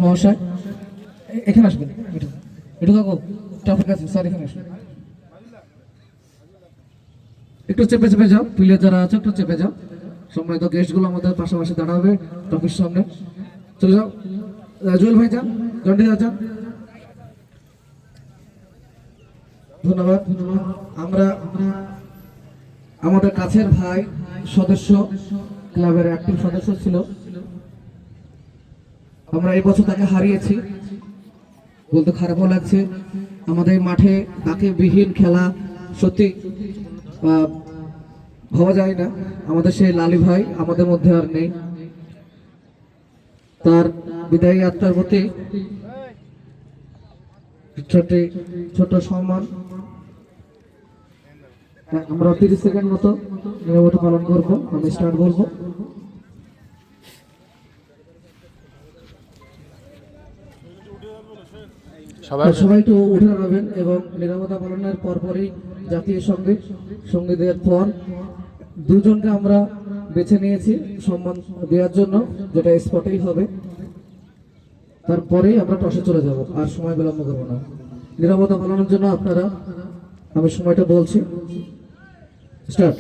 মহাশয় এখানে আসবেন। একটু কাকু ট্রাফিক আছে স্যার, এখানে আসবেন। একটু চেপে চেপে যাও, প্লেয়ার যারা আছে একটু চেপে যাও। সম্মানিত গেস্টগুলো আমাদের পাশাপাশি দাঁড়াবে ট্রফির সামনে। চলে যাও, জুয়েল ভাই যান, জন্ডি যান। ধন্যবাদ। আমরা আমাদের কাছের ভাই সদস্য, ক্লাবের অ্যাক্টিভ সদস্য ছিল, আমরা এই বছর তাকে হারিয়েছি, বলতে খারাপও লাগছে। আমাদের মাঠে তাকে বিহীন খেলা সত্যি ভাবা যায় না। আমাদের সেই লালি ভাই আমাদের মধ্যে আর নেই। তার বিদায়ী আত্মার প্রতি ছোট সম্মান। আমরা 30 সেকেন্ড মতো নিরবতা পালন করবো। আমি স্টার্ট বলবো। সবাই একটু উঠে দাঁড়াবেন এবং নিরবতা পালনের পরপরই জাতীয় সঙ্গীতের পর দুজনকে আমরা বেছে নিয়েছি সম্মান দেওয়ার জন্য, যেটা স্পটেই হবে। তারপরেই আমরা টসে চলে যাব, আর সময় বিলম্ব করবো না। নিরবতা পালনের জন্য আপনারা, আমি সময়টা বলছি, স্টার্ট।